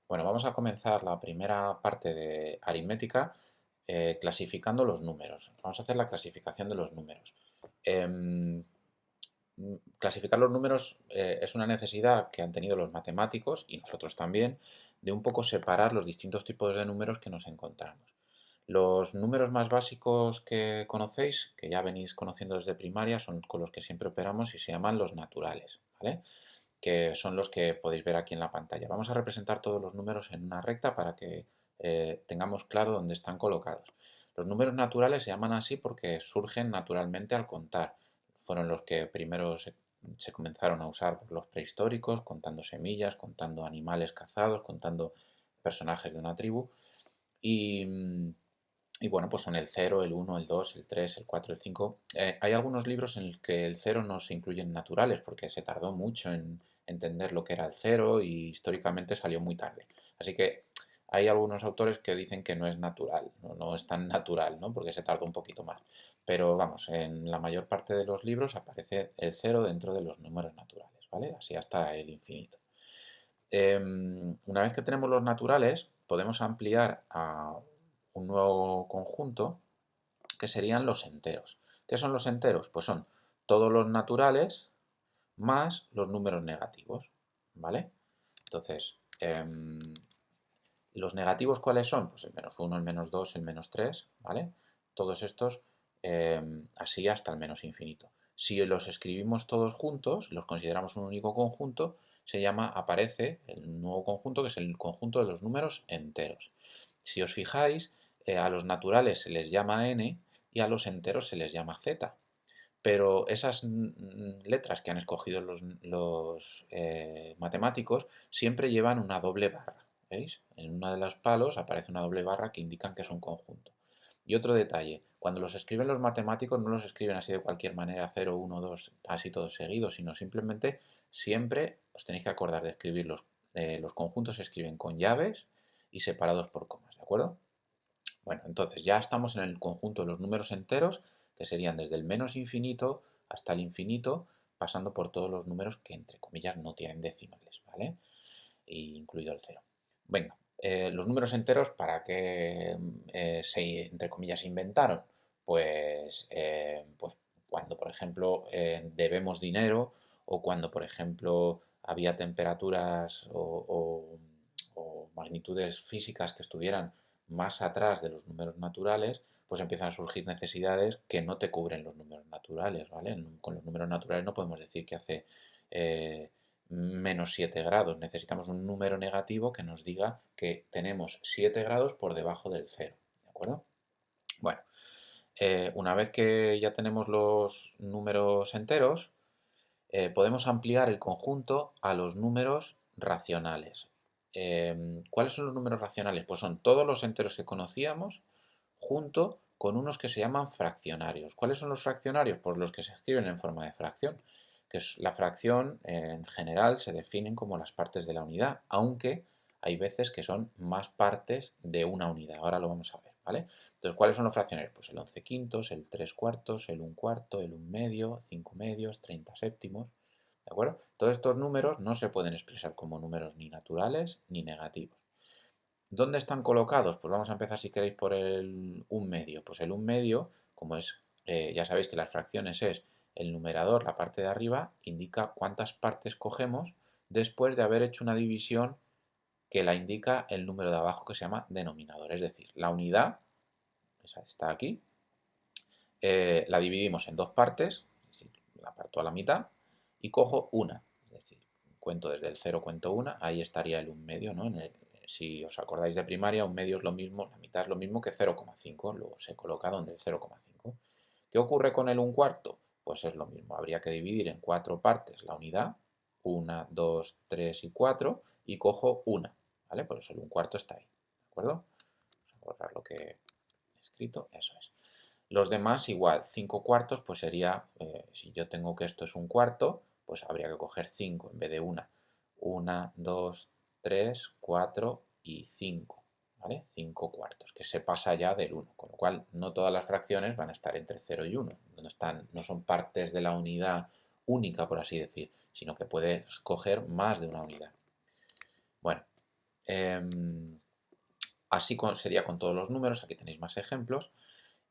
Bueno, vamos a comenzar la primera parte de aritmética clasificando los números. Vamos a hacer la clasificación de los números. Em, Clasificar los números es una necesidad que han tenido los matemáticos y nosotros también, de un poco separar los distintos tipos de números que nos encontramos. Los números más básicos que conocéis, que ya venís conociendo desde primaria, son con los que siempre operamos y se llaman los naturales, ¿vale? Que son los que podéis ver aquí en la pantalla. Vamos a representar todos los números en una recta para que tengamos claro dónde están colocados. Los números naturales se llaman así porque surgen naturalmente al contar. Fueron los que primero se comenzaron a usar por los prehistóricos, contando semillas, contando animales cazados, contando personajes de una tribu. Y, y bueno, pues son el 0, el 1, el 2, el 3, el 4, el 5. Hay algunos libros en los que el 0 no se incluyen naturales porque se tardó mucho en entender lo que era el 0 y históricamente salió muy tarde. Así que hay algunos autores que dicen que no es natural, no es tan natural, ¿no? Porque se tardó un poquito más. Pero vamos, en la mayor parte de los libros aparece el 0 dentro de los números naturales, ¿vale? Así hasta el infinito. Una vez que tenemos los naturales, podemos ampliar a un nuevo conjunto que serían los enteros. ¿Qué son los enteros? Pues son todos los naturales más los números negativos, ¿vale? Entonces, ¿los negativos cuáles son? Pues el menos uno, el menos 2, el menos 3, ¿vale? Todos estos así hasta el menos infinito. Si los escribimos todos juntos, los consideramos un único conjunto, aparece el nuevo conjunto que es el conjunto de los números enteros. Si os fijáis, a los naturales se les llama n y a los enteros se les llama z. Pero esas letras que han escogido los matemáticos siempre llevan una doble barra. ¿Veis? En una de los palos aparece una doble barra que indican que es un conjunto. Y otro detalle, cuando los escriben los matemáticos no los escriben así de cualquier manera, 0, 1, 2, así todos seguidos, sino simplemente siempre os tenéis que acordar de escribir los conjuntos se escriben con llaves y separados por comas, ¿de acuerdo? Bueno, entonces ya estamos en el conjunto de los números enteros, que serían desde el menos infinito hasta el infinito, pasando por todos los números que, entre comillas, no tienen decimales, ¿vale? Incluido el cero. Venga, los números enteros, ¿para qué entre comillas, inventaron? Pues cuando, por ejemplo, debemos dinero o cuando, por ejemplo, había temperaturas o magnitudes físicas que estuvieran más atrás de los números naturales, pues empiezan a surgir necesidades que no te cubren los números naturales, ¿vale? Con los números naturales no podemos decir que hace eh, menos 7 grados. Necesitamos un número negativo que nos diga que tenemos 7 grados por debajo del cero, ¿de acuerdo? Bueno, una vez que ya tenemos los números enteros, podemos ampliar el conjunto a los números racionales. ¿Cuáles son los números racionales? Pues son todos los enteros que conocíamos junto con unos que se llaman fraccionarios. ¿Cuáles son los fraccionarios? Pues los que se escriben en forma de fracción, que es la fracción en general se definen como las partes de la unidad, aunque hay veces que son más partes de una unidad. Ahora lo vamos a ver, ¿vale? Entonces, ¿cuáles son los fraccionarios? Pues el 11 quintos, el 3 cuartos, el 1 cuarto, el 1 medio, 5 medios, 30 séptimos, ¿de acuerdo? Todos estos números no se pueden expresar como números ni naturales ni negativos. ¿Dónde están colocados? Pues vamos a empezar si queréis por el 1 medio. Pues el 1 medio, como es, ya sabéis que las fracciones es el numerador, la parte de arriba, indica cuántas partes cogemos después de haber hecho una división que la indica el número de abajo que se llama denominador. Es decir, la unidad, esa está aquí, la dividimos en dos partes, es decir, la parto a la mitad y cojo una. Es decir, cuento desde el 0, cuento una, ahí estaría el 1 medio, ¿no? Si os acordáis de primaria, un medio es lo mismo, la mitad es lo mismo que 0,5, luego se coloca donde el 0,5. ¿Qué ocurre con el 1 cuarto? Pues es lo mismo, habría que dividir en cuatro partes la unidad, 1, 2, 3 y 4, y cojo una, ¿vale? Por eso el 1 cuarto está ahí, ¿de acuerdo? Vamos a borrar lo que he escrito, eso es. Los demás igual, 5 cuartos, pues sería, si yo tengo que esto es un cuarto, pues habría que coger 5 en vez de una. 1, 2, 3, 4 y 5, ¿vale? 5 cuartos, que se pasa ya del 1, con lo cual no todas las fracciones van a estar entre 0 y 1, no son partes de la unidad única, por así decir, sino que puedes coger más de una unidad. Bueno, Así sería con todos los números, aquí tenéis más ejemplos.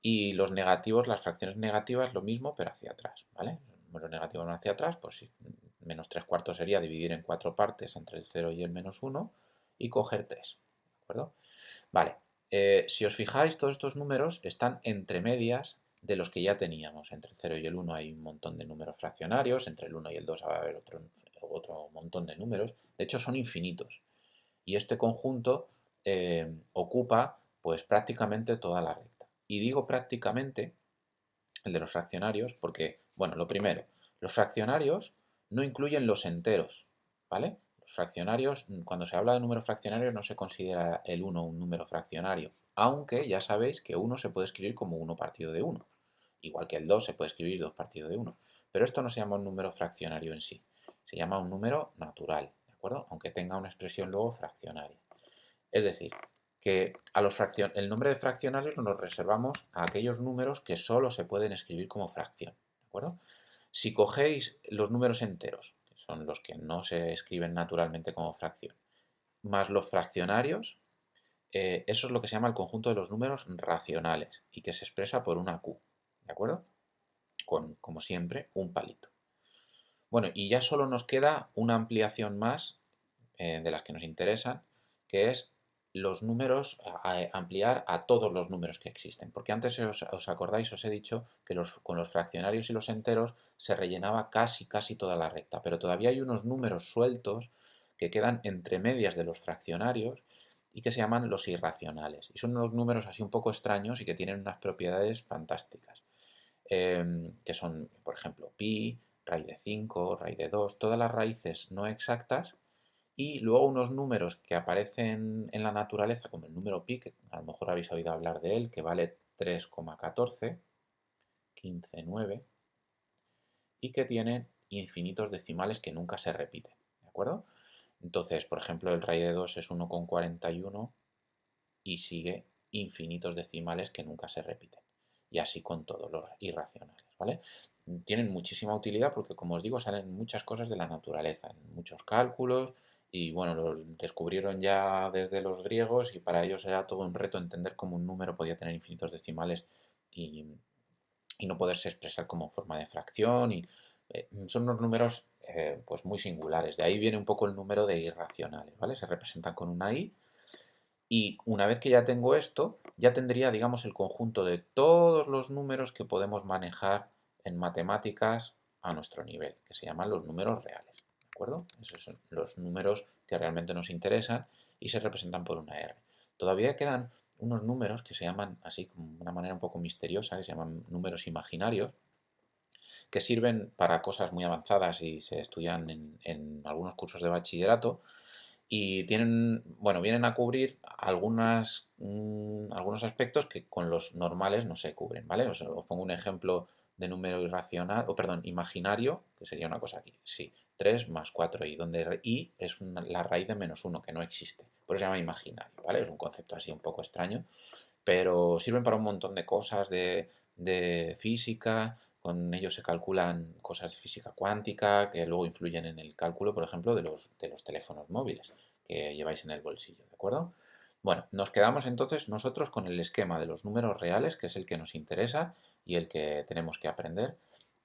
Y los negativos, las fracciones negativas, lo mismo, pero hacia atrás, ¿vale? Los números negativos van hacia atrás, pues si menos 3/4 sería dividir en 4 partes entre el 0 y el -1 y coger 3, ¿de acuerdo? Vale, si os fijáis, todos estos números están entre medias de los que ya teníamos. Entre el 0 y el 1 hay un montón de números fraccionarios, entre el 1 y el 2 va a haber otro montón de números. De hecho, son infinitos. Y este conjunto ocupa pues prácticamente toda la recta. Y digo prácticamente el de los fraccionarios porque, bueno, lo primero, los fraccionarios no incluyen los enteros, ¿vale? Los fraccionarios, cuando se habla de números fraccionarios no se considera el 1 un número fraccionario, aunque ya sabéis que 1 se puede escribir como 1 partido de 1, igual que el 2 se puede escribir 2 partido de 1, pero esto no se llama un número fraccionario en sí, se llama un número natural, ¿de acuerdo? Aunque tenga una expresión luego fraccionaria. Es decir, que el nombre de fraccionarios nos lo reservamos a aquellos números que solo se pueden escribir como fracción, ¿de acuerdo? Si cogéis los números enteros, que son los que no se escriben naturalmente como fracción, más los fraccionarios, eso es lo que se llama el conjunto de los números racionales y que se expresa por una Q, ¿de acuerdo? Con, como siempre, un palito. Bueno, y ya solo nos queda una ampliación más de las que nos interesan, que es los números, ampliar a todos los números que existen. Porque antes, os acordáis, os he dicho que con los fraccionarios y los enteros se rellenaba casi toda la recta, pero todavía hay unos números sueltos que quedan entre medias de los fraccionarios y que se llaman los irracionales. Y son unos números así un poco extraños y que tienen unas propiedades fantásticas, que son, por ejemplo, pi, raíz de 5, raíz de 2, todas las raíces no exactas y luego unos números que aparecen en la naturaleza, como el número pi, que a lo mejor habéis oído hablar de él, que vale 3,14, 15,9, y que tiene infinitos decimales que nunca se repiten, ¿de acuerdo? Entonces, por ejemplo, el raíz de 2 es 1,41 y sigue infinitos decimales que nunca se repiten. Y así con todos los irracionales, ¿vale? Tienen muchísima utilidad porque, como os digo, salen muchas cosas de la naturaleza, muchos cálculos, y bueno, los descubrieron ya desde los griegos y para ellos era todo un reto entender cómo un número podía tener infinitos decimales y, y no poderse expresar como forma de fracción. Y son unos números pues muy singulares. De ahí viene un poco el número de irracionales, ¿vale? Se representan con una i. Y una vez que ya tengo esto, ya tendría, digamos, el conjunto de todos los números que podemos manejar en matemáticas a nuestro nivel, que se llaman los números reales, ¿de acuerdo? Esos son los números que realmente nos interesan y se representan por una R. Todavía quedan unos números que se llaman, así como de una manera un poco misteriosa, que se llaman números imaginarios, que sirven para cosas muy avanzadas y se estudian en algunos cursos de bachillerato, y tienen, bueno, vienen a cubrir algunos aspectos que con los normales no se cubren, ¿vale? Os pongo un ejemplo de número irracional, o perdón, imaginario, que sería una cosa aquí, sí, 3 más 4i, donde i es la raíz de -1, que no existe, por eso se llama imaginario, ¿vale? Es un concepto así un poco extraño, pero sirven para un montón de cosas de física. Con ellos se calculan cosas de física cuántica que luego influyen en el cálculo, por ejemplo, de los teléfonos móviles que lleváis en el bolsillo, ¿de acuerdo? Bueno, nos quedamos entonces nosotros con el esquema de los números reales, que es el que nos interesa y el que tenemos que aprender.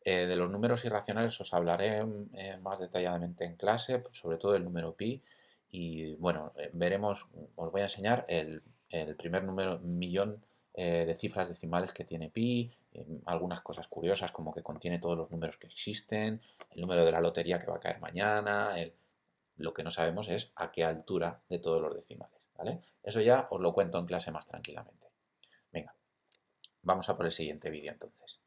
De los números irracionales os hablaré más detalladamente en clase, pues, sobre todo el número pi. Y bueno, veremos, os voy a enseñar el primer número millón de cifras decimales que tiene pi, algunas cosas curiosas como que contiene todos los números que existen, el número de la lotería que va a caer mañana, lo que no sabemos es a qué altura de todos los decimales, ¿vale? Eso ya os lo cuento en clase más tranquilamente. Venga, vamos a por el siguiente vídeo entonces.